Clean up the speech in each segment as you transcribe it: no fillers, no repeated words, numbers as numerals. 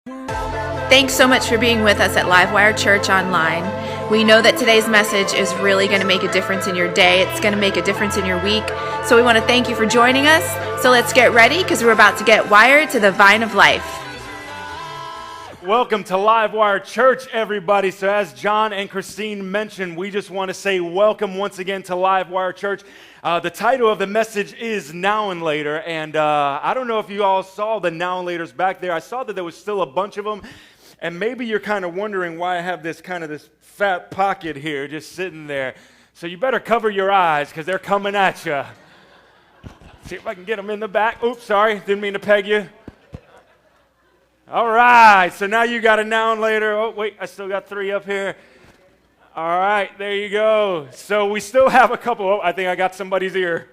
Thanks so much for being with us at Livewire Church Online. We know that today's message is really going to make a difference in your day. It's going to make a difference in your week. So we want to thank you for joining us. So let's get ready because we're about to get wired to the vine of life. Welcome to Livewire Church, everybody. So as John and Christine mentioned, we just want to say welcome once again to Livewire Church. The title of the message is Now and Later, and I don't know if you all saw the Now and Laters back there. I saw that there was still a bunch of them, and maybe you're kind of wondering why I have this fat pocket here just sitting there. So you better cover your eyes because they're coming at you. See if I can get them in the back. Oops, sorry, didn't mean to peg you. All right, so now you got a Now and Later. Oh, wait, I still got 3 up here. All right, there you go. So we still have a couple. Oh, I think I got somebody's ear.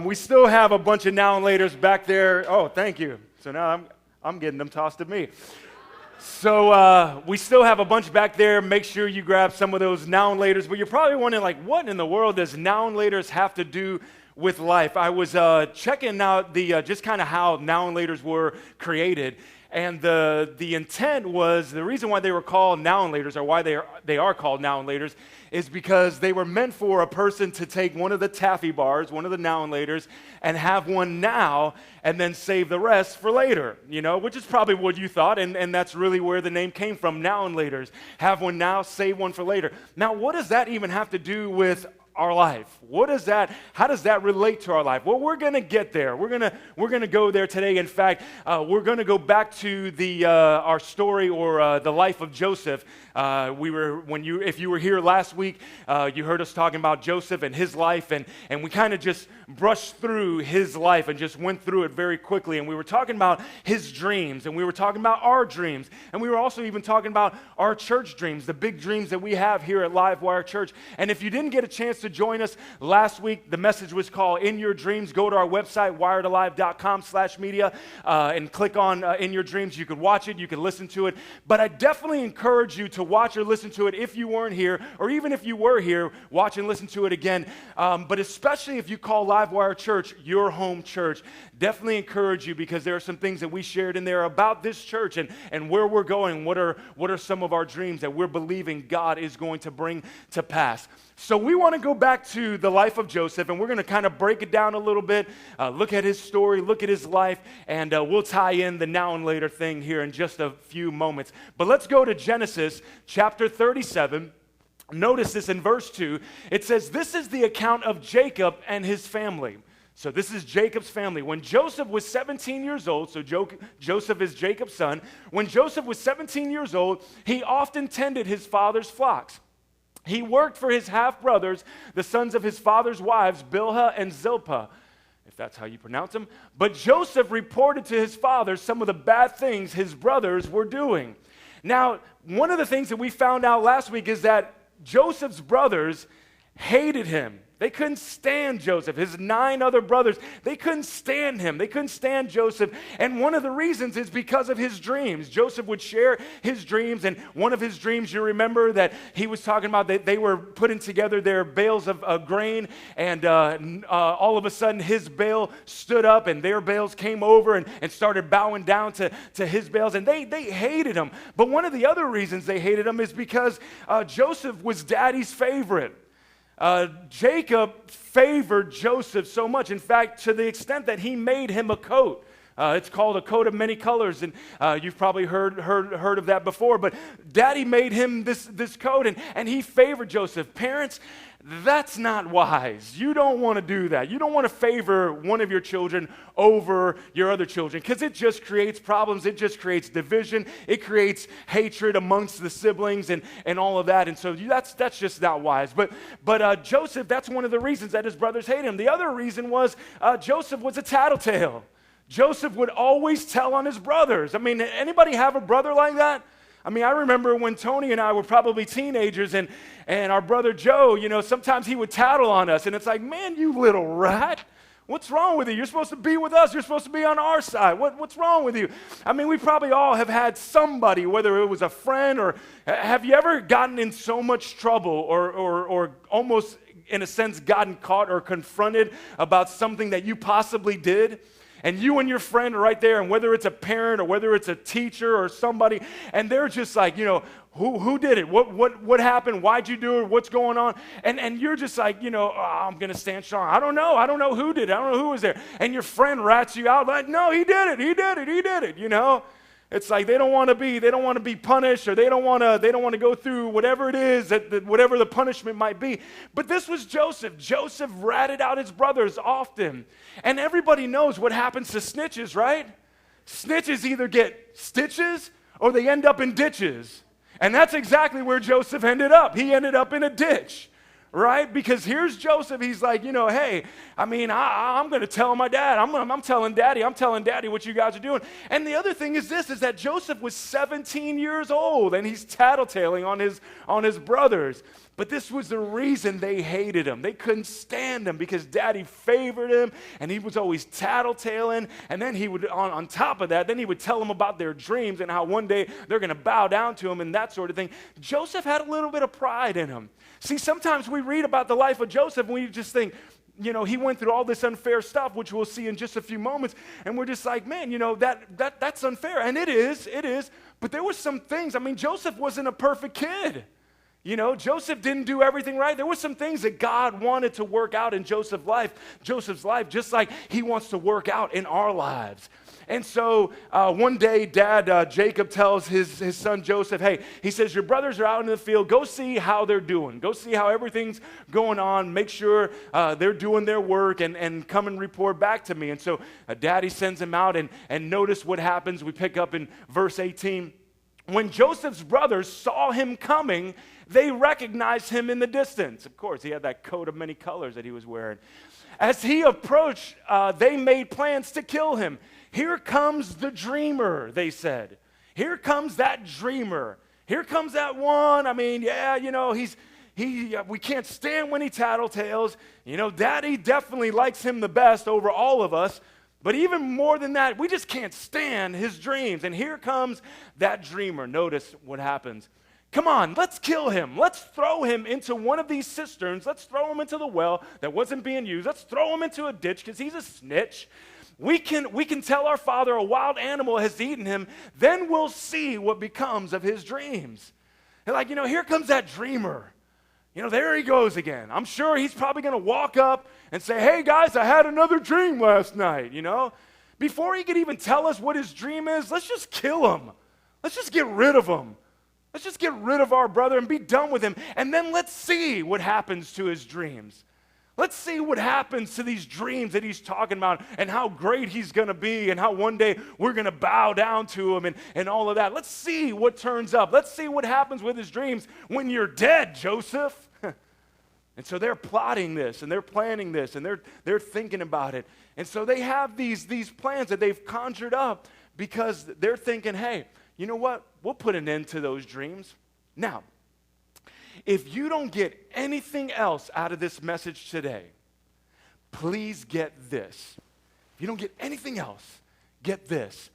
We still have a bunch of Now and Laters back there. Oh, thank you. So now I'm getting them tossed at me. So we still have a bunch back there. Make sure you grab some of those Now and Laters. But you're probably wondering, like, what in the world does Now and Laters have to do with life? I was checking out the just kind of how Now and Laters were created. And the intent was, the reason why they were called Now and Laters, or why they are called Now and Laters, is because they were meant for a person to take one of the taffy bars, one of the Now and Laters, and have one now, and then save the rest for later, which is probably what you thought, and that's really where the name came from, Now and Laters. Have one now, save one for later. Now, what does that even have to do with our life? How does that relate to our life? Well, we're going to get there. We're going to go there today. In fact, we're going to go back to our story, or the life of Joseph. If you were here last week, you heard us talking about Joseph and his life, and we kind of just brushed through his life and just went through it very quickly. And we were talking about his dreams, and we were talking about our dreams, and we were also even talking about our church dreams, the big dreams that we have here at Livewire Church. And if you didn't get a chance to join us last week, the message was called In Your Dreams. Go to our website, wiredalive.com/media, and click on In Your Dreams. You could watch it, you could listen to it, but I definitely encourage you to watch or listen to it if you weren't here, or even if you were here, watch and listen to it again. But especially if you call Livewire Church your home church, definitely encourage you, because there are some things that we shared in there about this church and where we're going. What are some of our dreams that we're believing God is going to bring to pass? So we want to go back to the life of Joseph, and we're going to kind of break it down a little bit, look at his story, look at his life, and we'll tie in the Now and Later thing here in just a few moments. But let's go to Genesis chapter 37. Notice this in verse 2. It says, "This is the account of Jacob and his family." So this is Jacob's family. When Joseph was 17 years old, so Joseph is Jacob's son. When Joseph was 17 years old, he often tended his father's flocks. He worked for his half-brothers, the sons of his father's wives, Bilhah and Zilpah, if that's how you pronounce them. But Joseph reported to his father some of the bad things his brothers were doing. Now, one of the things that we found out last week is that Joseph's brothers hated him. They couldn't stand Joseph. His 9 other brothers, they couldn't stand him. They couldn't stand Joseph. And one of the reasons is because of his dreams. Joseph would share his dreams, and one of his dreams, you remember that he was talking about that they were putting together their bales of grain, and all of a sudden his bale stood up, and their bales came over and started bowing down to his bales, and they hated him. But one of the other reasons they hated him is because Joseph was daddy's favorite. Jacob favored Joseph so much, in fact, to the extent that he made him a coat. It's called a coat of many colors, and you've probably heard of that before. But Daddy made him this coat, and he favored Joseph. Parents, that's not wise. You don't want to do that. You don't want to favor one of your children over your other children, because it just creates problems. It just creates division. It creates hatred amongst the siblings and all of that. And so that's just not wise. But Joseph, that's one of the reasons that his brothers hate him. The other reason was Joseph was a tattletale. Joseph would always tell on his brothers. I mean, anybody have a brother like that? I mean, I remember when Tony and I were probably teenagers, and our brother Joe, sometimes he would tattle on us, and it's like, man, you little rat. What's wrong with you? You're supposed to be with us. You're supposed to be on our side. What's wrong with you? I mean, we probably all have had somebody, whether it was a friend or have you ever gotten in so much trouble or almost, in a sense, gotten caught or confronted about something that you possibly did? and you and your friend are right there, and whether it's a parent or whether it's a teacher or somebody, and they're just like, who did it? What happened? Why'd you do it? What's going on? And you're just like, I'm going to stand strong. I don't know who did it. I don't know who was there. And your friend rats you out like, no, he did it. It's like they don't want to be punished, or they don't want to go through whatever it is, whatever the punishment might be. But this was Joseph. Joseph ratted out his brothers often. And everybody knows what happens to snitches, right? Snitches either get stitches or they end up in ditches. And that's exactly where Joseph ended up. He ended up in a ditch, right? Because here's Joseph. He's like, hey, I'm going to tell my dad. I'm telling daddy what you guys are doing. And the other thing is that Joseph was 17 years old, and he's tattletaling on his brothers. But this was the reason they hated him. They couldn't stand him because daddy favored him, and he was always tattletaling. And then he would, on top of that, then he would tell them about their dreams and how one day they're going to bow down to him and that sort of thing. Joseph had a little bit of pride in him. See, sometimes we read about the life of Joseph and we just think, he went through all this unfair stuff, which we'll see in just a few moments, and we're just like, man, that's unfair. And it is. But there were some things. Joseph wasn't a perfect kid. Joseph didn't do everything right. There were some things that God wanted to work out in Joseph's life, just like he wants to work out in our lives. And so one day, Dad Jacob tells his son Joseph, hey, he says, your brothers are out in the field. Go see how they're doing. Go see how everything's going on. Make sure they're doing their work and come and report back to me. And so Daddy sends him out, and notice what happens. We pick up in verse 18. When Joseph's brothers saw him coming, they recognized him in the distance. Of course, he had that coat of many colors that he was wearing. As he approached, they made plans to kill him. Here comes the dreamer, they said. Here comes that dreamer. Here comes that one. We can't stand when he tattletales. Daddy definitely likes him the best over all of us. But even more than that, we just can't stand his dreams. And here comes that dreamer. Notice what happens. Come on, let's kill him. Let's throw him into one of these cisterns. Let's throw him into the well that wasn't being used. Let's throw him into a ditch because he's a snitch. We can tell our father a wild animal has eaten him. Then we'll see what becomes of his dreams. They're like, here comes that dreamer. There he goes again. I'm sure he's probably going to walk up and say, hey, guys, I had another dream last night, Before he could even tell us what his dream is, let's just kill him. Let's just get rid of him. Let's just get rid of our brother and be done with him. And then let's see what happens to his dreams. Let's see what happens to these dreams that he's talking about and how great he's going to be and how one day we're going to bow down to him and all of that. Let's see what turns up. Let's see what happens with his dreams when you're dead, Joseph. And so they're plotting this and they're planning this and they're thinking about it. And so they have these plans that they've conjured up because they're thinking, hey, you know what? We'll put an end to those dreams. Now, if you don't get anything else out of this message today, please get this. If you don't get anything else, get this.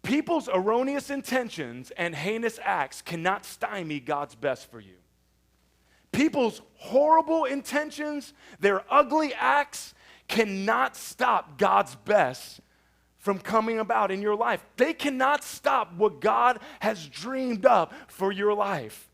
People's erroneous intentions and heinous acts cannot stymie God's best for you. People's horrible intentions, their ugly acts, cannot stop God's best from coming about in your life. They cannot stop what God has dreamed up for your life.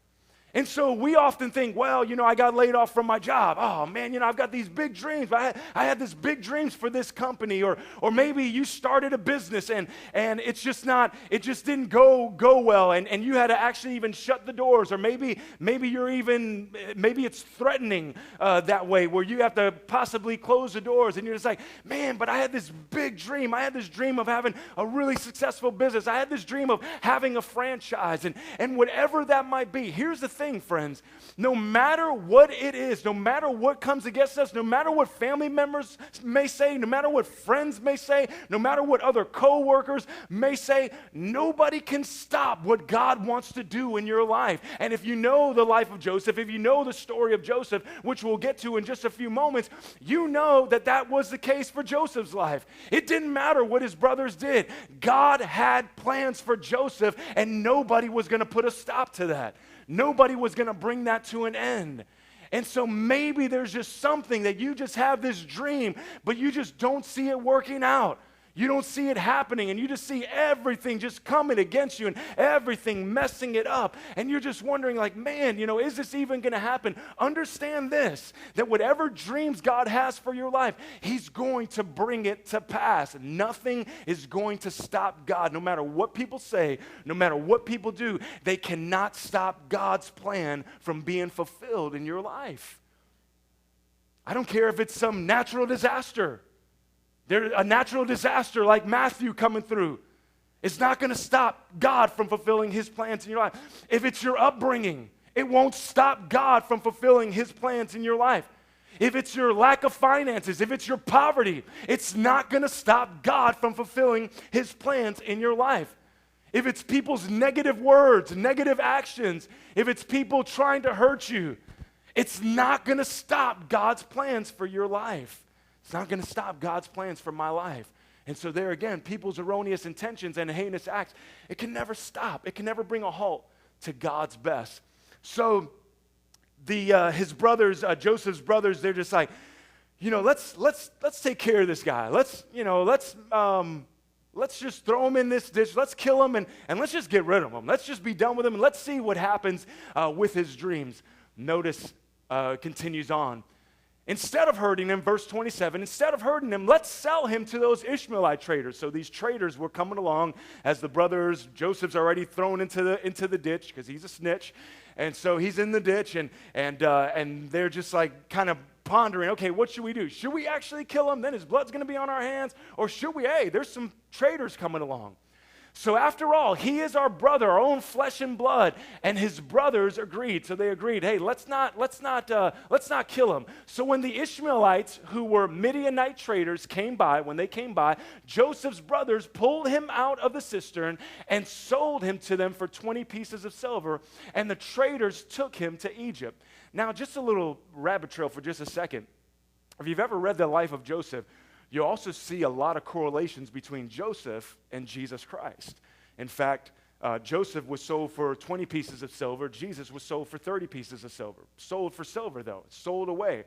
And so we often think, well, I got laid off from my job. Oh, man, I've got these big dreams. I had this big dreams for this company. Or maybe you started a business and it just didn't go well. And you had to actually even shut the doors. Or maybe it's threatening that way where you have to possibly close the doors. And you're just like, man, but I had this big dream. I had this dream of having a really successful business. I had this dream of having a franchise. And whatever that might be, here's the thing, friends, no matter what it is, no matter what comes against us, no matter what family members may say, no matter what friends may say, no matter what other co-workers may say, nobody can stop what God wants to do in your life. And if you know the life of Joseph, if you know the story of Joseph, which we'll get to in just a few moments, you know that was the case for Joseph's life. It didn't matter what his brothers did. God had plans for Joseph, and nobody was going to put a stop to that. Nobody was going to bring that to an end. And so maybe there's just something that you just have this dream, but you just don't see it working out. You don't see it happening, and you just see everything just coming against you and everything messing it up. And you're just wondering, like, man, is this even going to happen? Understand this, that whatever dreams God has for your life, He's going to bring it to pass. Nothing is going to stop God. No matter what people say, no matter what people do, they cannot stop God's plan from being fulfilled in your life. I don't care if it's some natural disaster. A natural disaster like Matthew coming through. It's not going to stop God from fulfilling His plans in your life. If it's your upbringing, it won't stop God from fulfilling His plans in your life. If it's your lack of finances, if it's your poverty, it's not going to stop God from fulfilling His plans in your life. If it's people's negative words, negative actions, if it's people trying to hurt you, it's not going to stop God's plans for your life. It's not going to stop God's plans for my life. And so there again, people's erroneous intentions and heinous acts, it can never stop. It can never bring a halt to God's best. So his brothers, Joseph's brothers, they're just like, let's take care of this guy. Let's just throw him in this ditch. Let's kill him and let's just get rid of him. Let's just be done with him and let's see what happens with his dreams. Notice continues on. Instead of hurting him, verse 27, let's sell him to those Ishmaelite traders. So these traders were coming along as the brothers, Joseph's already thrown into the ditch because he's a snitch. And so he's in the ditch and they're just like kind of pondering, okay, what should we do? Should we actually kill him? Then his blood's going to be on our hands. Or should we, there's some traders coming along. So after all, he is our brother, our own flesh and blood. And his brothers agreed. So they agreed, hey, let's not kill him. So when the Ishmaelites, who were Midianite traders, came by, Joseph's brothers pulled him out of the cistern and sold him to them for 20 pieces of silver. And the traders took him to Egypt. Now, just a little rabbit trail for just a second. If you've ever read the life of Joseph, you also see a lot of correlations between Joseph and Jesus Christ. In fact, Joseph was sold for 20 pieces of silver. Jesus was sold for 30 pieces of silver. Sold for silver, though. Sold away.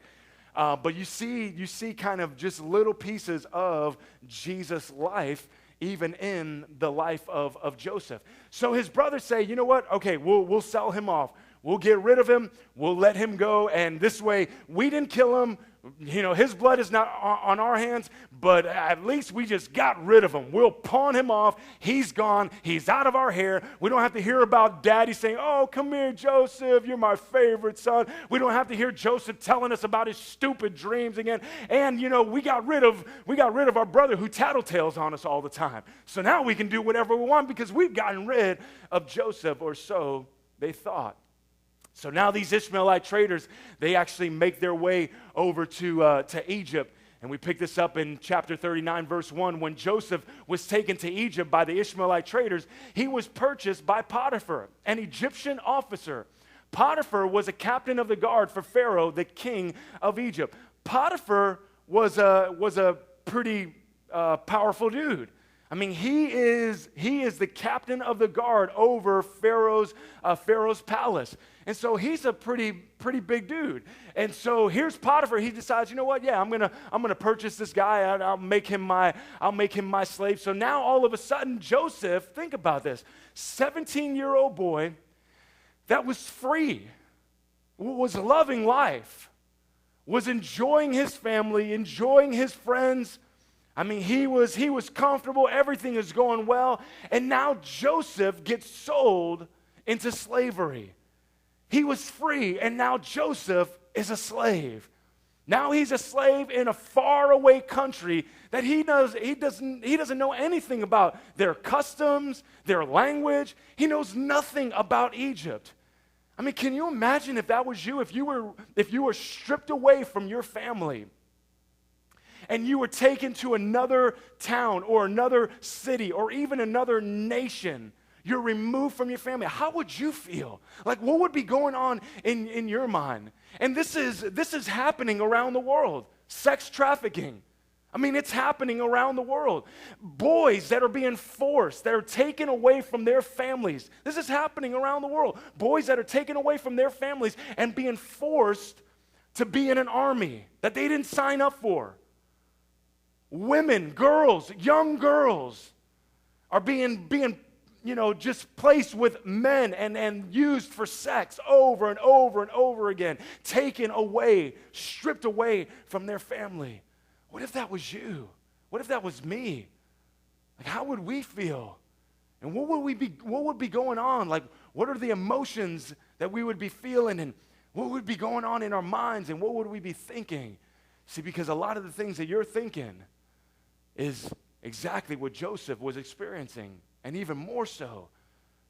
But you see kind of just little pieces of Jesus' life even in the life of Joseph. So his brothers say, you know what? Okay, we'll sell him off. We'll get rid of him. We'll let him go. And this way, we didn't kill him. His blood is not on our hands, but at least we just got rid of him. We'll pawn him off. He's gone. He's out of our hair. We don't have to hear about Daddy saying, oh, come here, Joseph. You're my favorite son. We don't have to hear Joseph telling us about his stupid dreams again. And, we got rid of our brother who tattletales on us all the time. So now we can do whatever we want because we've gotten rid of Joseph, or so they thought. So now these Ishmaelite traders, they actually make their way over to Egypt. And we pick this up in chapter 39, verse 1. When Joseph was taken to Egypt by the Ishmaelite traders, he was purchased by Potiphar, an Egyptian officer. Potiphar was a captain of the guard for Pharaoh, the king of Egypt. Potiphar was a pretty powerful dude. I mean, he is the captain of the guard over Pharaoh's palace. And so he's a pretty big dude. And so here's Potiphar. He decides, you know what? Yeah, I'm gonna purchase this guy. I'll make him my slave. So now all of a sudden, Joseph, think about this, 17-year-old boy that was free, was loving life, was enjoying his family, enjoying his friends. I mean, he was comfortable. Everything is going well. And now Joseph gets sold into slavery. He was free, and now Joseph is a slave. Now he's a slave in a faraway country that he doesn't know anything about their customs, their language. He knows nothing about Egypt. I mean, can you imagine if that was you, if you were stripped away from your family and you were taken to another town or another city or even another nation? You're removed from your family. How would you feel? Like, what would be going on in your mind? And this is happening around the world. Sex trafficking. I mean, it's happening around the world. Boys that are being forced, that are taken away from their families. This is happening around the world. Boys that are taken away from their families and being forced to be in an army that they didn't sign up for. Women, girls, young girls are being just placed with men and used for sex over and over and over again, taken away, stripped away from their family. What if that was you? What if that was me? Like, how would we feel? And what would be going on? Like, what are the emotions that we would be feeling, and what would be going on in our minds, and what would we be thinking? See, because a lot of the things that you're thinking is exactly what Joseph was experiencing, and even more so.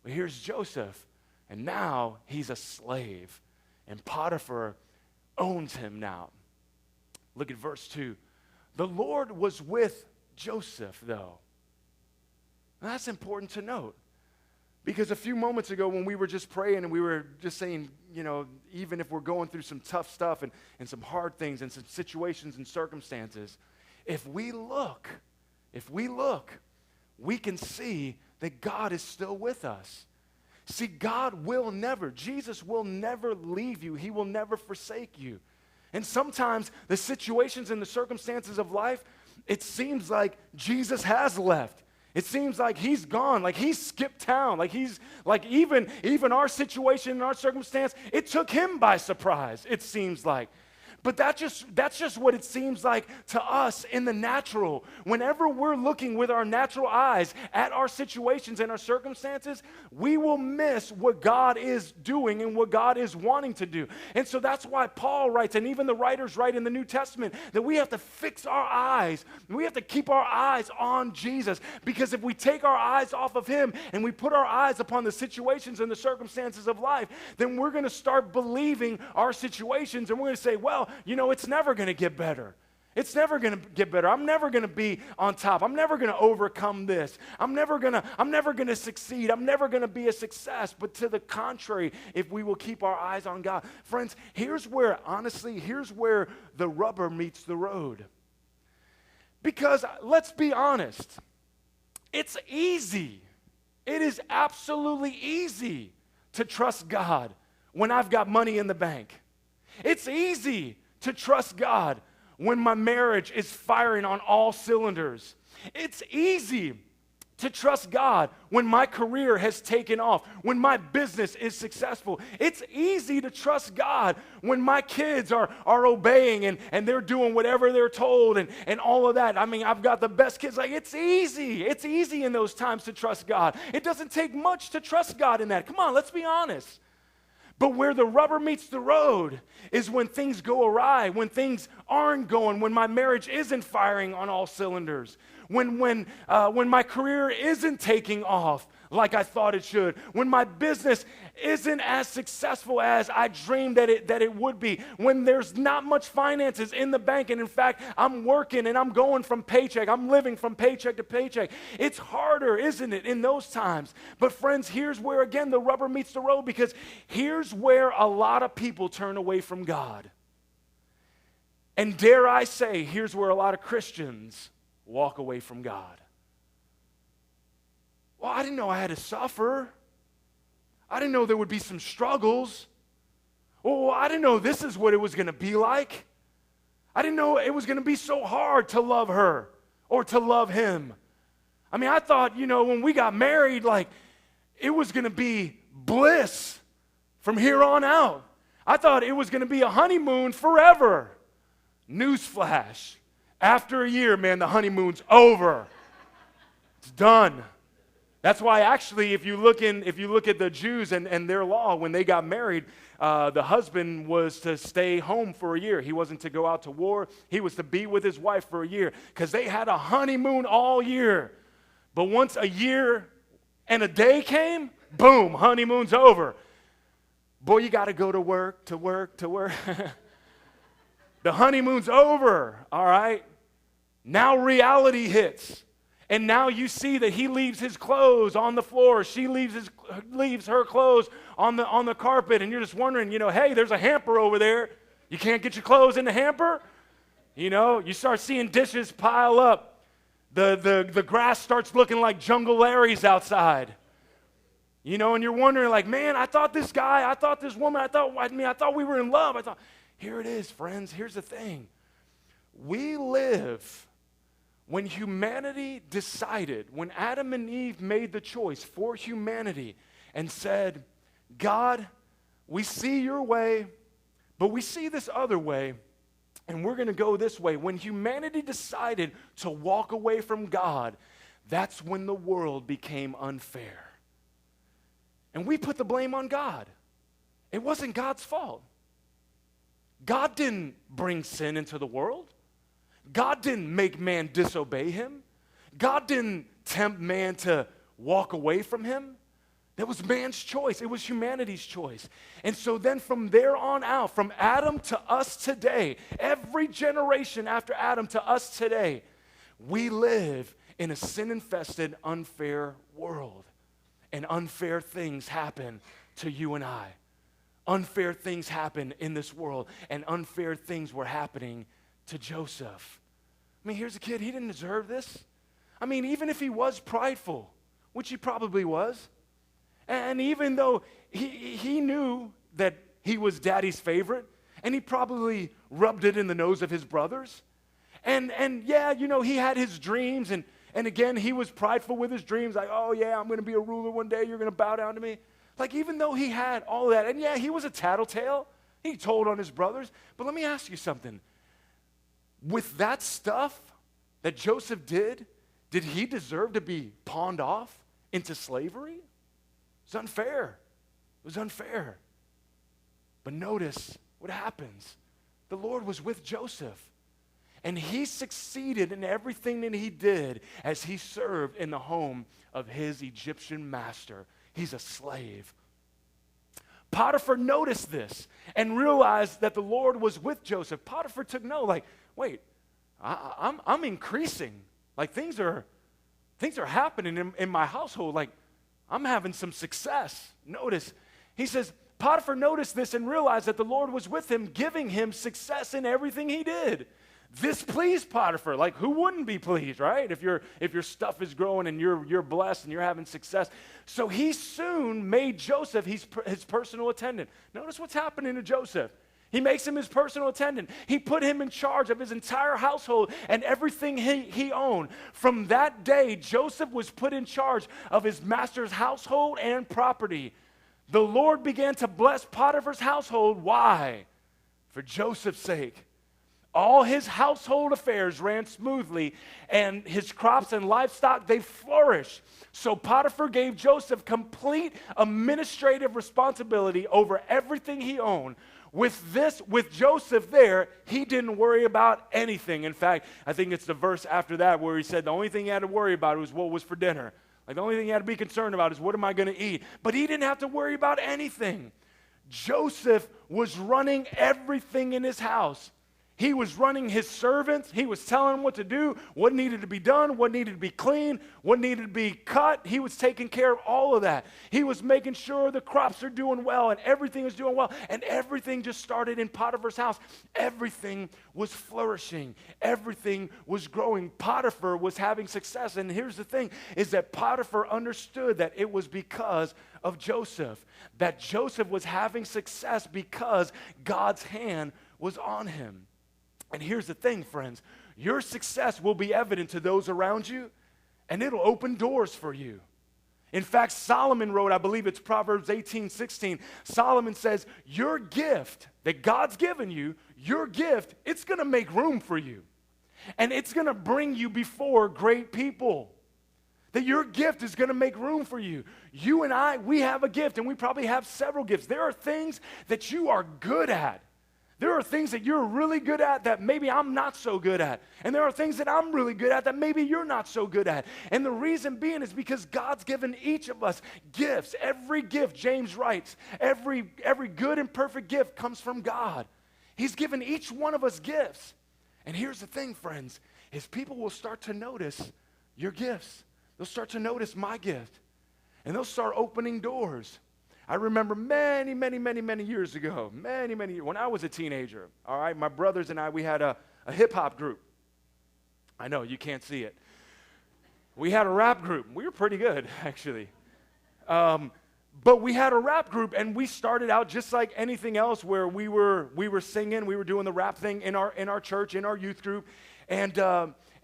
But here's Joseph, and now he's a slave, and Potiphar owns him now. Look at verse 2. The Lord was with Joseph, though. Now, that's important to note, because a few moments ago when we were just praying and we were just saying, even if we're going through some tough stuff and some hard things and some situations and circumstances, if we look, we can see that God is still with us. See, Jesus will never leave you. He will never forsake you. And sometimes the situations and the circumstances of life, it seems like Jesus has left. It seems like he's gone, like he's skipped town, like even our situation and our circumstance, it took him by surprise, it seems like. But that's just what it seems like to us in the natural. Whenever we're looking with our natural eyes at our situations and our circumstances, we will miss what God is doing and what God is wanting to do. And so that's why Paul writes, and even the writers write in the New Testament, that we have to fix our eyes. We have to keep our eyes on Jesus. Because if we take our eyes off of him and we put our eyes upon the situations and the circumstances of life, then we're going to start believing our situations, and we're going to say, well, it's never going to get better. It's never going to get better. I'm never going to be on top. I'm never going to overcome this. I'm never going to succeed. I'm never going to be a success. But to the contrary, if we will keep our eyes on God. Friends, here's where the rubber meets the road. Because let's be honest, it's easy. It is absolutely easy to trust God when I've got money in the bank. It's easy to trust God when my marriage is firing on all cylinders. It's easy to trust God when my career has taken off, when my business is successful. It's easy to trust God when my kids are obeying and they're doing whatever they're told and all of that. I mean, I've got the best kids. Like, it's easy. It's easy in those times to trust God. It doesn't take much to trust God in that. Come on, let's be honest. But where the rubber meets the road is when things go awry, when things aren't going, when my marriage isn't firing on all cylinders, when my career isn't taking off like I thought it should, when my business isn't as successful as I dreamed that it would be, when there's not much finances in the bank, and in fact, I'm working and I'm going from paycheck, I'm living from paycheck to paycheck. It's harder, isn't it, in those times? But friends, here's where, again, the rubber meets the road, because here's where a lot of people turn away from God. And dare I say, here's where a lot of Christians walk away from God. Well, I didn't know I had to suffer. I didn't know there would be some struggles. Well, I didn't know this is what it was going to be like. I didn't know it was going to be so hard to love her or to love him. I mean, I thought, when we got married, like, it was going to be bliss from here on out. I thought it was going to be a honeymoon forever. Newsflash. After a year, man, the honeymoon's over. It's done. That's why, actually, if you look at the Jews and their law, when they got married, the husband was to stay home for a year. He wasn't to go out to war. He was to be with his wife for a year, because they had a honeymoon all year. But once a year and a day came, boom, honeymoon's over. Boy, you got to go to work. The honeymoon's over, all right? Now reality hits. And now you see that he leaves his clothes on the floor. She leaves her clothes on the carpet. And you're just wondering, hey, there's a hamper over there. You can't get your clothes in the hamper? You start seeing dishes pile up. The grass starts looking like Jungle Larry's outside. And you're wondering, like, man, I thought this guy, I thought this woman, I thought we were in love. Here it is, friends. Here's the thing. We live when humanity decided, when Adam and Eve made the choice for humanity and said, God, we see your way, but we see this other way, and we're going to go this way. When humanity decided to walk away from God, that's when the world became unfair. And we put the blame on God. It wasn't God's fault. God didn't bring sin into the world. God didn't make man disobey him. God didn't tempt man to walk away from him. That was man's choice. It was humanity's choice. And so then from there on out, from Adam to us today, every generation after Adam to us today, we live in a sin-infested, unfair world. And unfair things happen to you and I. Unfair things happen in this world, and unfair things were happening to Joseph. I mean, here's a kid, he didn't deserve this. I mean, even if he was prideful, which he probably was, and even though he knew that he was daddy's favorite, and he probably rubbed it in the nose of his brothers, and yeah, you know, he had his dreams, and again, he was prideful with his dreams, like, oh yeah, I'm going to be a ruler one day, you're going to bow down to me. Like, even though he had all that, and yeah, he was a tattletale, he told on his brothers, but let me ask you something. With that stuff that Joseph did he deserve to be pawned off into slavery? It's unfair. It was unfair. But notice what happens. The Lord was with Joseph, and he succeeded in everything that he did as he served in the home of his Egyptian master. He's a slave. Potiphar noticed this and realized that the Lord was with Joseph. Potiphar took note, like, wait, I'm increasing. Like, things are happening in my household. Like, I'm having some success. Notice, he says, Potiphar noticed this and realized that the Lord was with him, giving him success in everything he did. This pleased Potiphar. Like, who wouldn't be pleased, right? If your stuff is growing and you're blessed and you're having success. So he soon made Joseph his personal attendant. Notice what's happening to Joseph. He makes him his personal attendant. He put him in charge of his entire household and everything he owned. From that day, Joseph was put in charge of his master's household and property. The Lord began to bless Potiphar's household. Why? For Joseph's sake. All his household affairs ran smoothly, and his crops and livestock, they flourished. So Potiphar gave Joseph complete administrative responsibility over everything he owned. With Joseph there, he didn't worry about anything. In fact, I think it's the verse after that where he said the only thing he had to worry about was what was for dinner. Like, the only thing he had to be concerned about is what am I going to eat? But he didn't have to worry about anything. Joseph was running everything in his house. He was running his servants. He was telling them what to do, what needed to be done, what needed to be cleaned, what needed to be cut. He was taking care of all of that. He was making sure the crops are doing well and everything is doing well. And everything just started in Potiphar's house. Everything was flourishing. Everything was growing. Potiphar was having success. And here's the thing, is that Potiphar understood that it was because of Joseph. That Joseph was having success because God's hand was on him. And here's the thing, friends. Your success will be evident to those around you, and it'll open doors for you. In fact, Solomon wrote, I believe it's Proverbs 18:16. Solomon says, your gift that God's given you, your gift, it's going to make room for you. And it's going to bring you before great people. That your gift is going to make room for you. You and I, we have a gift, and we probably have several gifts. There are things that you are good at. There are things that you're really good at that maybe I'm not so good at. And there are things that I'm really good at that maybe you're not so good at. And the reason being is because God's given each of us gifts. Every gift, James writes, every good and perfect gift comes from God. He's given each one of us gifts. And here's the thing, friends, is people will start to notice your gifts. They'll start to notice my gift. And they'll start opening doors. I remember many years ago, many years, when I was a teenager, all right, my brothers and I, we had a hip-hop group. I know, you can't see it. We had a rap group. We were pretty good, actually. But we had a rap group, and we started out just like anything else where we were singing, we were doing the rap thing in our church, in our youth group. And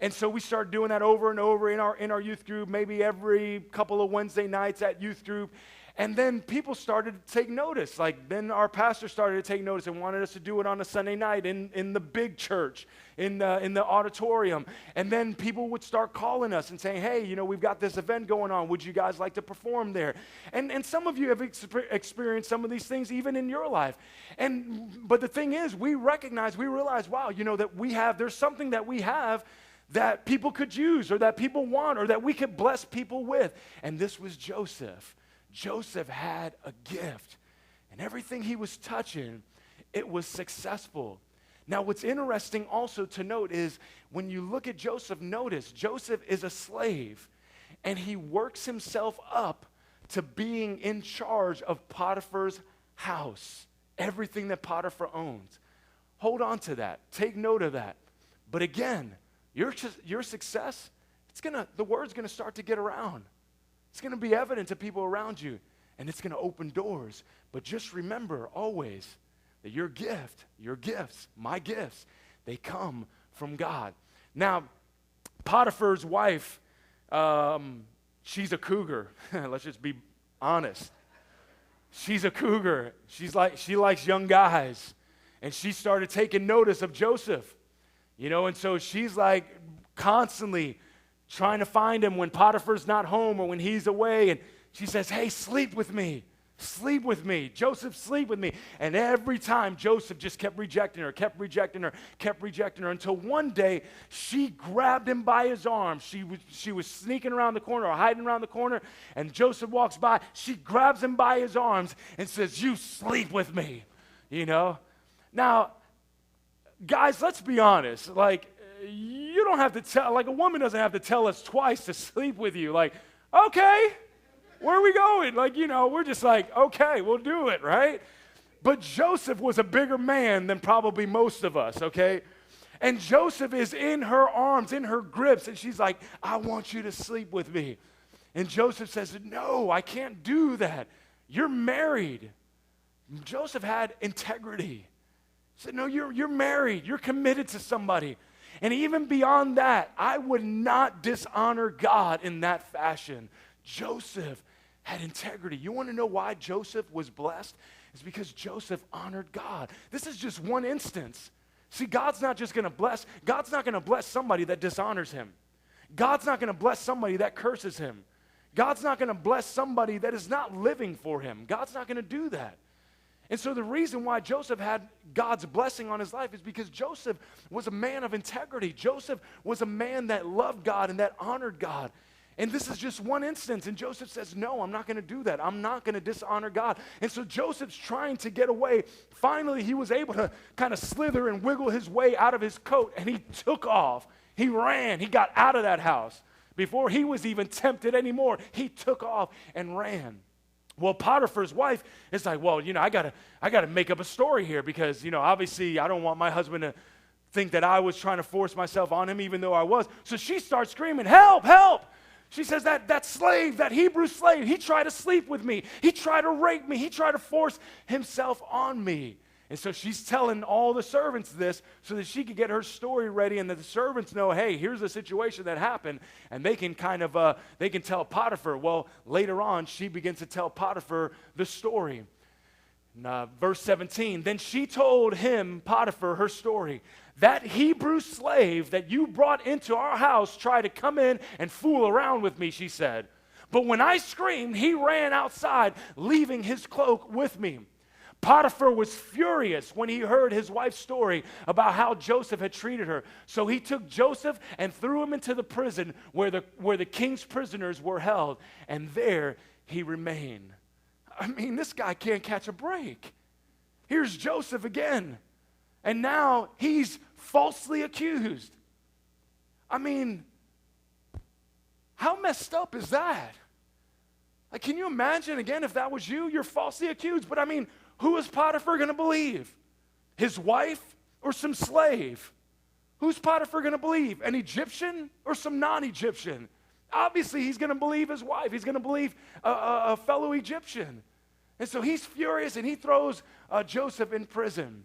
And so we started doing that over and over in our youth group, maybe every couple of Wednesday nights at youth group. And then people started to take notice. Like, then our pastor started to take notice and wanted us to do it on a Sunday night in the big church, in the auditorium. And then people would start calling us and saying, hey, we've got this event going on. Would you guys like to perform there? And some of you have experienced some of these things even in your life. But the thing is, we realize, wow, that there's something that we have that people could use or that people want or that we could bless people with. And this was Joseph. Joseph had a gift, and everything he was touching, it was successful. Now, what's interesting also to note is when you look at Joseph, notice Joseph is a slave, and he works himself up to being in charge of Potiphar's house, everything that Potiphar owns. Hold on to that. Take note of that. But again, your success, the word's going to start to get around. It's going to be evident to people around you, and it's going to open doors. But just remember always that your gifts, my gifts, they come from God. Now, Potiphar's wife, she's a cougar. Let's just be honest. She's a cougar. She likes young guys. And she started taking notice of Joseph. And so she's like constantly trying to find him when Potiphar's not home or when he's away. And she says, hey, sleep with me. Joseph, sleep with me. And every time Joseph just kept rejecting her until one day she grabbed him by his arm. She was sneaking around the corner or hiding around the corner, and Joseph walks by. She grabs him by his arms and says, you sleep with me. Now, guys, let's be honest. You don't have to tell, a woman doesn't have to tell us twice to sleep with you. Okay, where are we going? We're just okay, we'll do it, right? But Joseph was a bigger man than probably most of us, okay? And Joseph is in her arms, in her grips, and she's like, I want you to sleep with me. And Joseph says, no, I can't do that. You're married. Joseph had integrity. He said, no, you're married. You're committed to somebody. And even beyond that, I would not dishonor God in that fashion. Joseph had integrity. You want to know why Joseph was blessed? It's because Joseph honored God. This is just one instance. See, God's not going to bless somebody that dishonors him. God's not going to bless somebody that curses him. God's not going to bless somebody that is not living for him. God's not going to do that. And so the reason why Joseph had God's blessing on his life is because Joseph was a man of integrity. Joseph was a man that loved God and that honored God. And this is just one instance. And Joseph says, no, I'm not going to do that. I'm not going to dishonor God. And so Joseph's trying to get away. Finally, he was able to kind of slither and wiggle his way out of his coat, and he took off. He ran. He got out of that house. Before he was even tempted anymore, he took off and ran. Well, Potiphar's wife is like, well, I gotta make up a story here because, obviously I don't want my husband to think that I was trying to force myself on him even though I was. So she starts screaming, help, help. She says that slave, that Hebrew slave, he tried to sleep with me. He tried to rape me. He tried to force himself on me. And so she's telling all the servants this so that she could get her story ready and that the servants know, hey, here's the situation that happened. And they can they can tell Potiphar. Well, later on, she begins to tell Potiphar the story. Verse 17, then she told him, Potiphar, her story. That Hebrew slave that you brought into our house tried to come in and fool around with me, she said. But when I screamed, he ran outside, leaving his cloak with me. Potiphar was furious when he heard his wife's story about how Joseph had treated her. So he took Joseph and threw him into the prison where the king's prisoners were held. And there he remained. I mean, this guy can't catch a break. Here's Joseph again. And now he's falsely accused. I mean, how messed up is that? Can you imagine, again, if that was you, you're falsely accused. But I mean, who is Potiphar going to believe? His wife or some slave? Who's Potiphar going to believe? An Egyptian or some non-Egyptian? Obviously, he's going to believe his wife. He's going to believe a fellow Egyptian. And so he's furious and he throws Joseph in prison.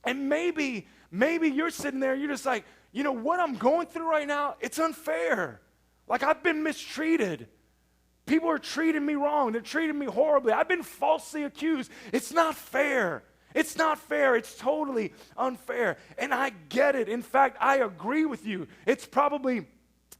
And maybe you're sitting there, you're just like, you know, what I'm going through right now, it's unfair. Like, I've been mistreated. People are treating me wrong. They're treating me horribly. I've been falsely accused. It's not fair. It's not fair. It's totally unfair. And I get it. In fact, I agree with you. It's probably,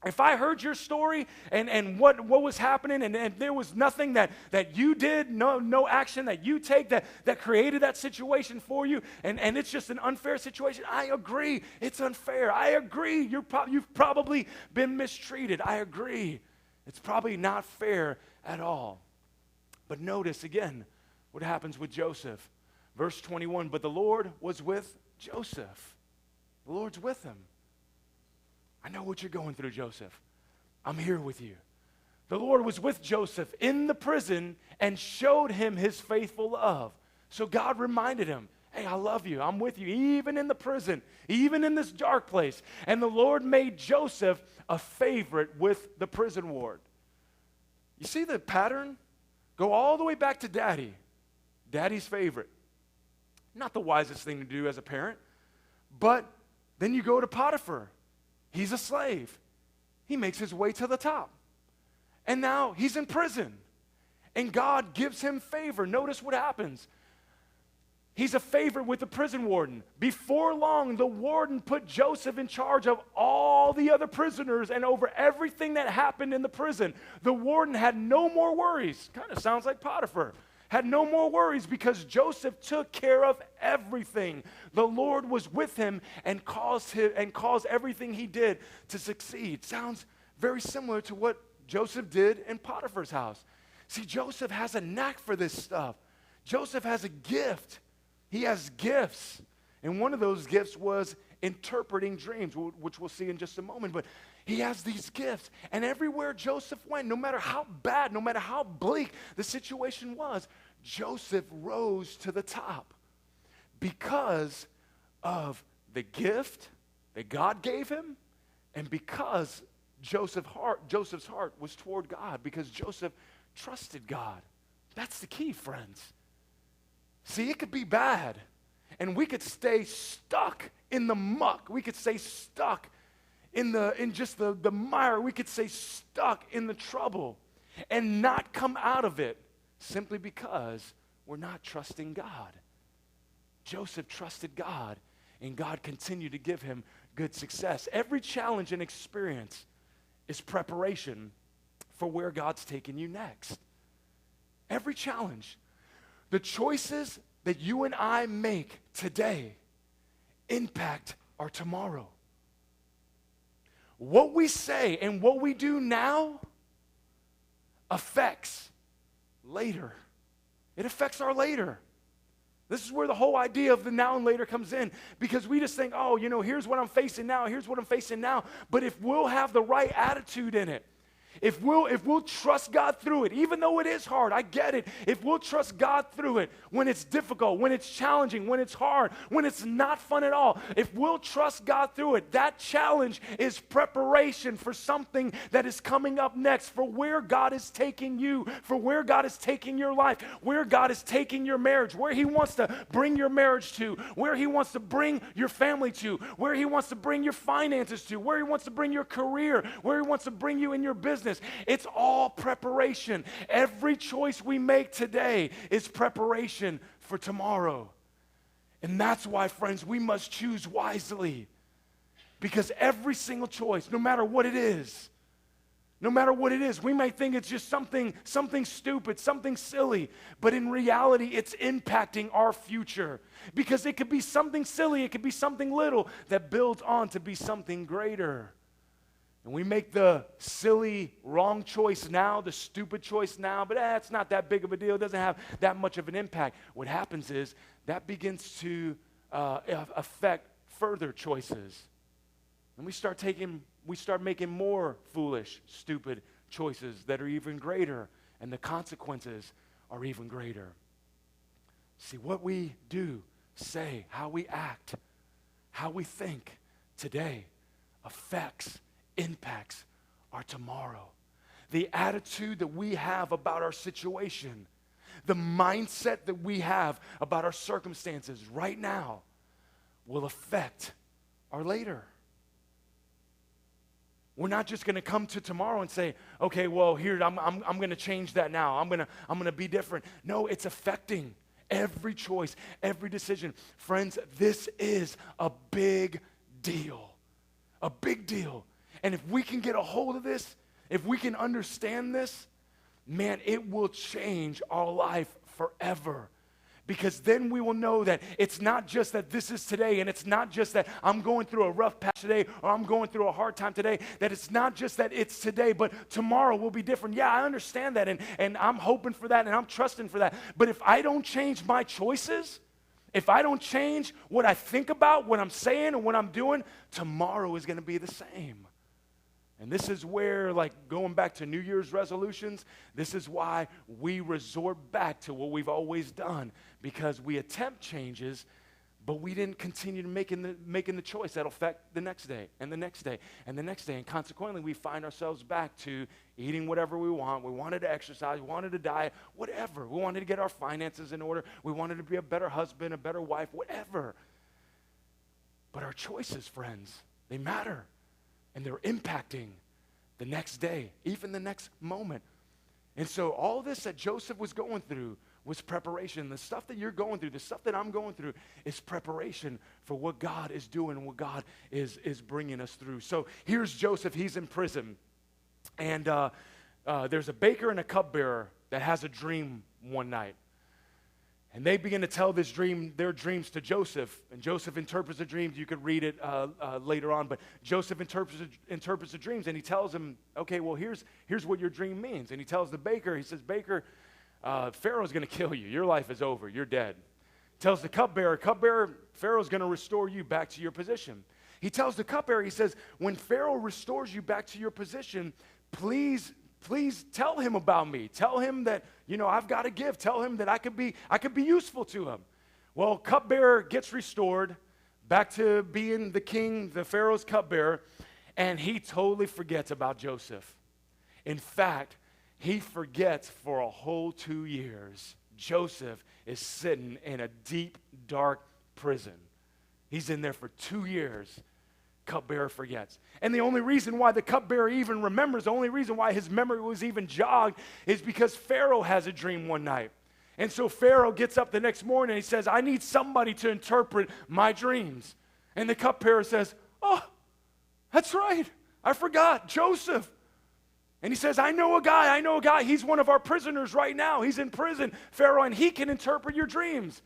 if I heard your story and what was happening and there was nothing that you did, no action that you take that created that situation for you, and it's just an unfair situation, I agree. It's unfair. I agree. You've probably been mistreated. I agree. It's probably not fair at all. But notice again what happens with Joseph. Verse 21, but the Lord was with Joseph. The Lord's with him. I know what you're going through, Joseph. I'm here with you. The Lord was with Joseph in the prison and showed him his faithful love. So God reminded him, hey, I love you. I'm with you, even in the prison, even in this dark place. And the Lord made Joseph a favorite with the prison ward. You see the pattern? Go all the way back to Daddy. Daddy's favorite. Not the wisest thing to do as a parent. But then you go to Potiphar. He's a slave. He makes his way to the top. And now he's in prison. And God gives him favor. Notice what happens. He's a favorite with the prison warden. Before long, the warden put Joseph in charge of all the other prisoners and over everything that happened in the prison. The warden had no more worries. Kind of sounds like Potiphar. Had no more worries because Joseph took care of everything. The Lord was with him and caused everything he did to succeed. Sounds very similar to what Joseph did in Potiphar's house. See, Joseph has a knack for this stuff. Joseph has a gift. He has gifts. And one of those gifts was interpreting dreams, which we'll see in just a moment. But he has these gifts. And everywhere Joseph went, no matter how bad, no matter how bleak the situation was, Joseph rose to the top because of the gift that God gave him and because Joseph's heart was toward God, because Joseph trusted God. That's the key, friends. See, it could be bad, and we could stay stuck in the muck. We could stay stuck in just the mire. We could stay stuck in the trouble and not come out of it simply because we're not trusting God. Joseph trusted God, and God continued to give him good success. Every challenge and experience is preparation for where God's taking you next. Every challenge. The choices that you and I make today impact our tomorrow. What we say and what we do now affects later. It affects our later. This is where the whole idea of the now and later comes in, because we just think, oh, here's what I'm facing now, here's what I'm facing now. But if we'll have the right attitude in it, if we'll trust God through it, even though it is hard, I get it. If we'll trust God through it, when it's difficult, when it's challenging, when it's hard, when it's not fun at all, if we'll trust God through it, that challenge is preparation for something that is coming up next, for where God is taking you, for where God is taking your life, where God is taking your marriage, where He wants to bring your marriage to, where He wants to bring your family to, where He wants to bring your finances to, where He wants to bring your career, where He wants to bring you in your business. It's all preparation. Every choice we make today is preparation for tomorrow. And that's why, friends, we must choose wisely. Because every single choice, no matter what it is, we might think it's just something stupid, something silly, but in reality, it's impacting our future. Because it could be something silly, it could be something little that builds on to be something greater. And we make the silly, wrong choice now, the stupid choice now, but it's not that big of a deal. It doesn't have that much of an impact. What happens is that begins to affect further choices. And we start making more foolish, stupid choices that are even greater, and the consequences are even greater. See, what we do, say, how we act, how we think today impacts our tomorrow. The attitude that we have about our situation, the mindset that we have about our circumstances right now will affect our later. We're not just going to come to tomorrow and say, okay, well, here, I'm going to change that now. I'm going to be different. No, it's affecting every choice, every decision. Friends, this is a big deal. A big deal. And if we can get a hold of this, if we can understand this, man, it will change our life forever. Because then we will know that it's not just that this is today, and it's not just that I'm going through a rough patch today, or I'm going through a hard time today, that it's not just that it's today, but tomorrow will be different. Yeah, I understand that, and I'm hoping for that, and I'm trusting for that. But if I don't change my choices, if I don't change what I think about, what I'm saying, and what I'm doing, tomorrow is going to be the same. And this is where, like, going back to New Year's resolutions, this is why we resort back to what we've always done, because we attempt changes, but we didn't continue to making the choice that'll affect the next day, and the next day, and the next day. And consequently, we find ourselves back to eating whatever we want. We wanted to exercise, we wanted to diet, whatever. We wanted to get our finances in order. We wanted to be a better husband, a better wife, whatever. But our choices, friends, they matter. And they're impacting the next day, even the next moment. And so all this that Joseph was going through was preparation. The stuff that you're going through, the stuff that I'm going through is preparation for what God is doing and what God is bringing us through. So here's Joseph. He's in prison. And there's a baker and a cupbearer that has a dream one night. And they begin to tell their dreams to Joseph. And Joseph interprets the dreams. You could read it later on. But Joseph interprets the dreams, and he tells him, okay, well, here's what your dream means. And he tells the baker, he says, baker, Pharaoh's going to kill you. Your life is over. You're dead. He tells the cupbearer, Pharaoh's going to restore you back to your position. He tells the cupbearer, he says, when Pharaoh restores you back to your position, please tell him about me. Tell him that, I've got to give. Tell him that I could be useful to him. Well, cupbearer gets restored back to being the king, the Pharaoh's cupbearer, and he totally forgets about Joseph. In fact, he forgets for a whole 2 years. Joseph is sitting in a deep, dark prison. He's in there for 2 years. Cupbearer forgets. And the only reason why the cupbearer even remembers, the only reason why his memory was even jogged is because Pharaoh has a dream one night. And so Pharaoh gets up the next morning and he says, I need somebody to interpret my dreams. And the cupbearer says, oh, that's right. I forgot, Joseph. And he says, I know a guy. He's one of our prisoners right now. He's in prison, Pharaoh, and he can interpret your dreams.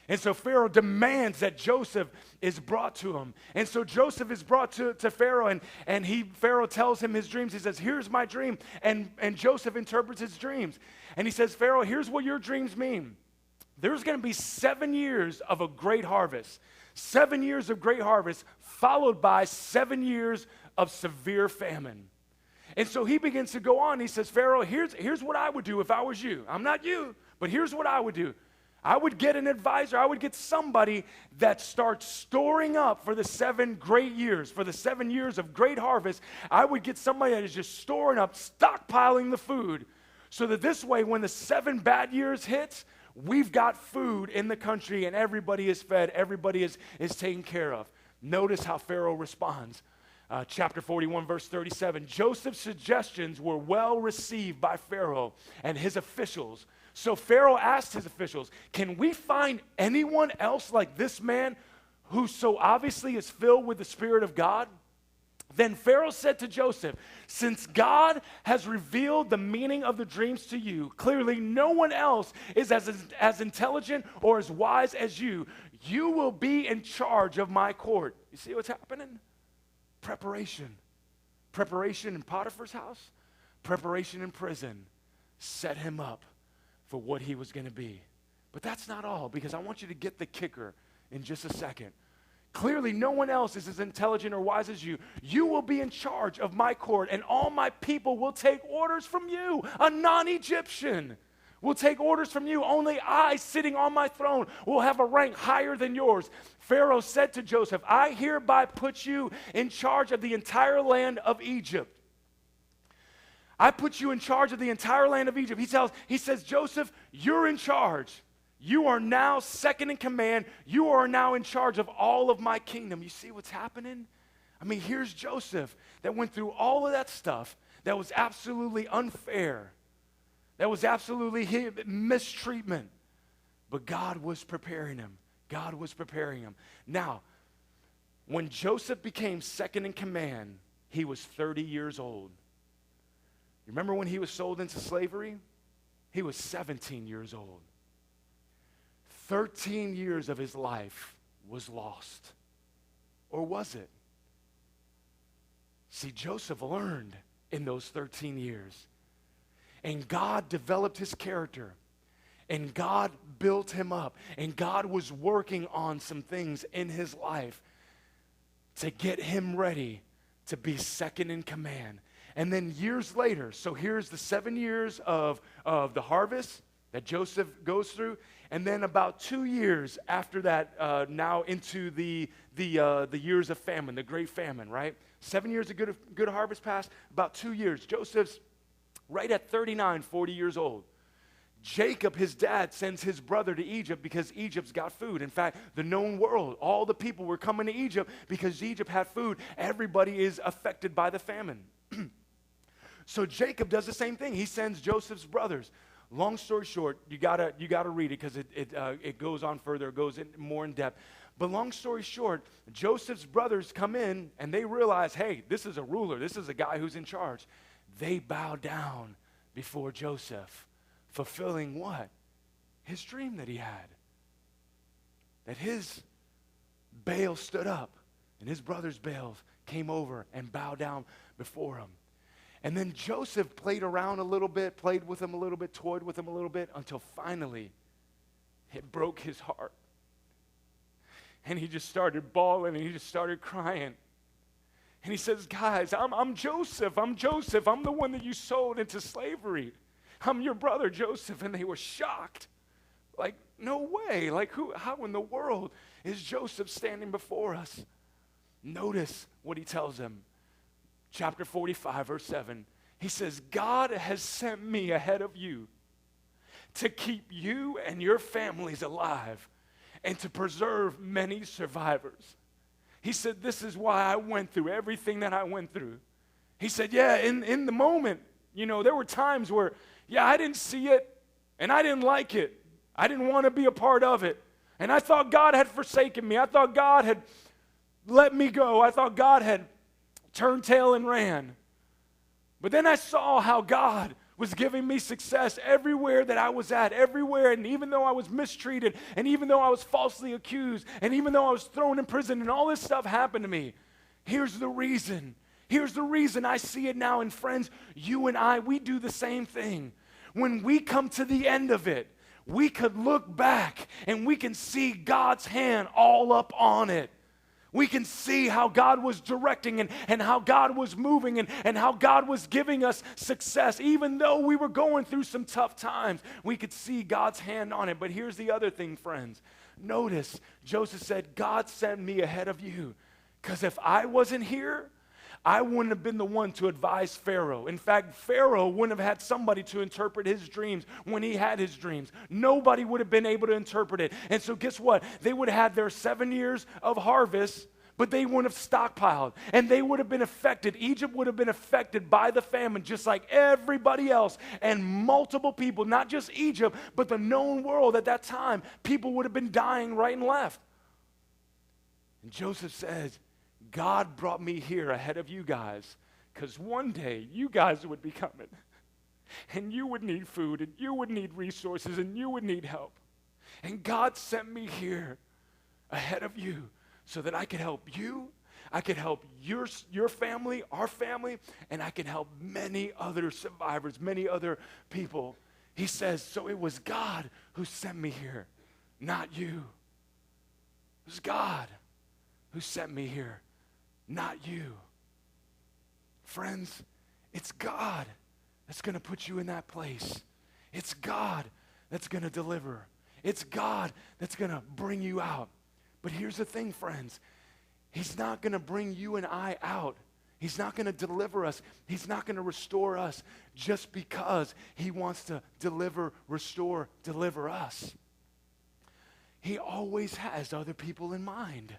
And so Pharaoh demands that Joseph is brought to him. And so Joseph is brought to Pharaoh, and Pharaoh tells him his dreams. He says, here's my dream. And Joseph interprets his dreams. And he says, Pharaoh, here's what your dreams mean. There's going to be 7 years of a great harvest. 7 years of great harvest, followed by 7 years of severe famine. And so he begins to go on. He says, Pharaoh, here's what I would do if I was you. I'm not you, but here's what I would do. I would get an advisor. I would get somebody that starts storing up for the 7 great years, for the 7 years of great harvest. I would get somebody that is just storing up, stockpiling the food, so that this way, when the 7 bad years hits, we've got food in the country and everybody is fed, everybody is taken care of. Notice how Pharaoh responds. Chapter 41, verse 37. Joseph's suggestions were well received by Pharaoh and his officials. So Pharaoh asked his officials, can we find anyone else like this man who so obviously is filled with the Spirit of God? Then Pharaoh said to Joseph, since God has revealed the meaning of the dreams to you, clearly no one else is as intelligent or as wise as you. You will be in charge of my court. You see what's happening? Preparation. Preparation in Potiphar's house, preparation in prison set him up for what he was going to be. But that's not all, because I want you to get the kicker in just a second. Clearly, no one else is as intelligent or wise as you. You will be in charge of my court, and all my people will take orders from you, a non-Egyptian. Will take orders from you. Only I, sitting on my throne, will have a rank higher than yours. Pharaoh said to Joseph, I hereby put you in charge of the entire land of Egypt. I put you in charge of the entire land of Egypt. He says, Joseph, you're in charge. You are now second in command. You are now in charge of all of my kingdom. You see what's happening? I mean, here's Joseph that went through all of that stuff that was absolutely unfair, that was absolutely mistreatment. But God was preparing him. God was preparing him. Now, when Joseph became second in command, he was 30 years old. You remember when he was sold into slavery? He was 17 years old. 13 years of his life was lost. Or was it? See, Joseph learned in those 13 years. And God developed his character. And God built him up. And God was working on some things in his life to get him ready to be second in command. And then years later, so here's the 7 years of the harvest that Joseph goes through. And then about 2 years after that, now into the years of famine, the great famine, right? 7 years of good harvest passed, about 2 years. Joseph's right at 39, 40 years old. Jacob, his dad, sends his brother to Egypt because Egypt's got food. In fact, the known world, all the people were coming to Egypt because Egypt had food. Everybody is affected by the famine. So Jacob does the same thing. He sends Joseph's brothers. Long story short, you gotta read it because it goes on further, it goes in more in depth. But long story short, Joseph's brothers come in and they realize, hey, this is a ruler. This is a guy who's in charge. They bow down before Joseph, fulfilling what? His dream that he had. That his Baal stood up and his brothers' Baals came over and bowed down before him. And then Joseph played around a little bit, played with him a little bit, toyed with him a little bit, until finally it broke his heart. And he just started bawling and he just started crying. And he says, guys, I'm Joseph. I'm Joseph. I'm the one that you sold into slavery. I'm your brother, Joseph. And they were shocked. Like, no way. Like, how in the world is Joseph standing before us? Notice what he tells them. Chapter 45, verse 7. He says, God has sent me ahead of you to keep you and your families alive and to preserve many survivors. He said, this is why I went through everything that I went through. He said, yeah, in the moment, there were times where, I didn't see it and I didn't like it. I didn't want to be a part of it. And I thought God had forsaken me. I thought God had let me go. I thought God had turned tail and ran. But then I saw how God was giving me success everywhere that I was at, everywhere. And even though I was mistreated, and even though I was falsely accused, and even though I was thrown in prison, and all this stuff happened to me, here's the reason. Here's the reason I see it now. And friends, you and I, we do the same thing. When we come to the end of it, we could look back and we can see God's hand all up on it. We can see how God was directing and how God was moving and how God was giving us success. Even though we were going through some tough times, we could see God's hand on it. But here's the other thing, friends. Notice, Joseph said, God sent me ahead of you. Because if I wasn't here, I wouldn't have been the one to advise Pharaoh. In fact, Pharaoh wouldn't have had somebody to interpret his dreams when he had his dreams. Nobody would have been able to interpret it. And so guess what? They would have had their 7 years of harvest, but they wouldn't have stockpiled. And they would have been affected. Egypt would have been affected by the famine just like everybody else. And multiple people, not just Egypt, but the known world at that time, people would have been dying right and left. And Joseph says, God brought me here ahead of you guys because one day you guys would be coming and you would need food and you would need resources and you would need help. And God sent me here ahead of you so that I could help you, I could help your family, our family, and I could help many other survivors, many other people. He says, so it was God who sent me here, not you. It was God who sent me here, not you. Friends, it's God that's going to put you in that place. It's God that's going to deliver. It's God that's going to bring you out. But here's the thing, friends. He's not going to bring you and I out. He's not going to deliver us. He's not going to restore us just because he wants to deliver, restore, deliver us. He always has other people in mind.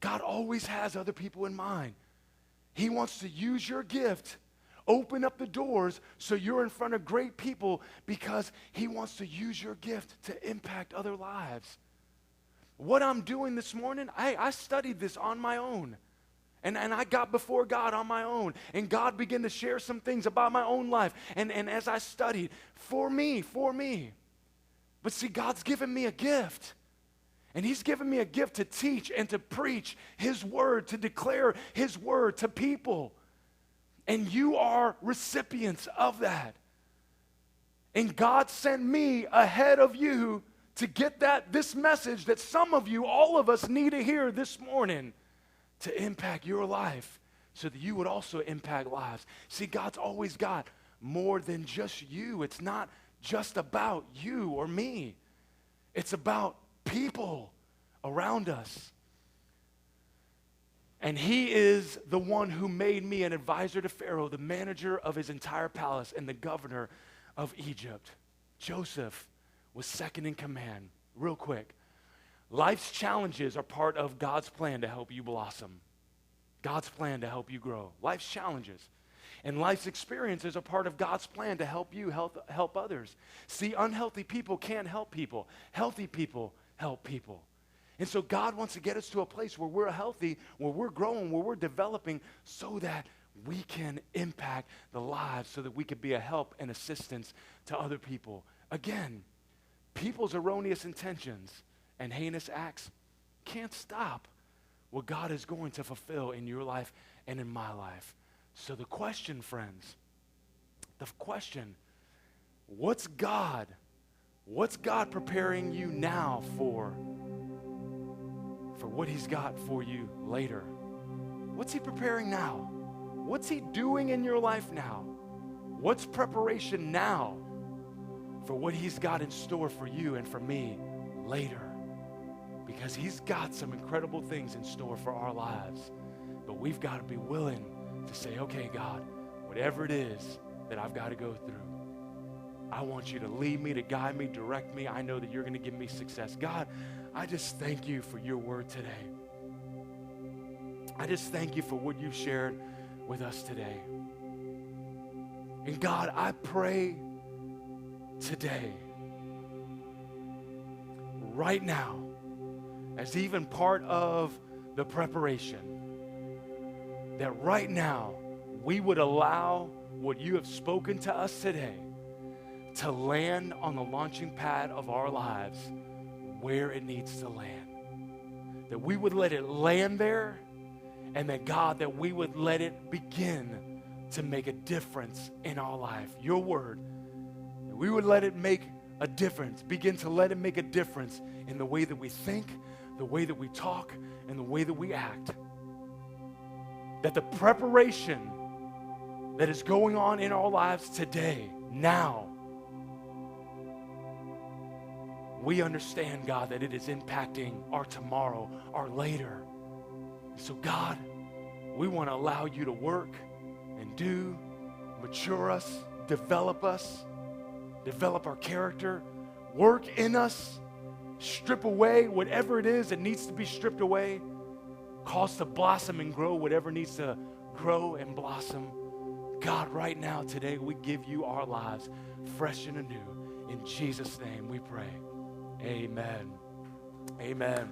God always has other people in mind. He wants to use your gift, open up the doors so you're in front of great people because he wants to use your gift to impact other lives. What I'm doing this morning, I studied this on my own. And I got before God on my own. And God began to share some things about my own life. And as I studied, for me. But see, God's given me a gift. And he's given me a gift to teach and to preach his word, to declare his word to people. And you are recipients of that. And God sent me ahead of you to get this message that some of you, all of us, need to hear this morning to impact your life so that you would also impact lives. See, God's always got more than just you. It's not just about you or me. It's about people around us. And he is the one who made me an advisor to Pharaoh, the manager of his entire palace, and the governor of Egypt. Joseph was second in command. Real quick. Life's challenges are part of God's plan to help you blossom. God's plan to help you grow. Life's challenges. And life's experiences are part of God's plan to help you help others. See, unhealthy people can't help people. Healthy people help people. And so God wants to get us to a place where we're healthy, where we're growing, where we're developing so that we can impact the lives, so that we can be a help and assistance to other people. Again, people's erroneous intentions and heinous acts can't stop what God is going to fulfill in your life and in my life. So the question, friends, what's God preparing you now for what he's got for you later? What's he preparing now? What's he doing in your life now? What's preparation now for what he's got in store for you and for me later? Because he's got some incredible things in store for our lives. But we've got to be willing to say, okay, God, whatever it is that I've got to go through, I want you to lead me, to guide me, direct me. I know that you're going to give me success. God, I just thank you for your word today. I just thank you for what you've shared with us today. And God, I pray today, right now, as even part of the preparation, that right now we would allow what you have spoken to us today to land on the launching pad of our lives where it needs to land. That we would let it land there, and that God, that we would let it begin to make a difference in our life. Your word, that we would let it make a difference, begin to let it make a difference in the way that we think, the way that we talk, and the way that we act. That the preparation that is going on in our lives today, now, we understand, God, that it is impacting our tomorrow, our later. So, God, we want to allow you to work and do, mature us, develop our character, work in us, strip away whatever it is that needs to be stripped away, cause to blossom and grow whatever needs to grow and blossom. God, right now, today, we give you our lives fresh and anew. In Jesus' name we pray. Amen. Amen.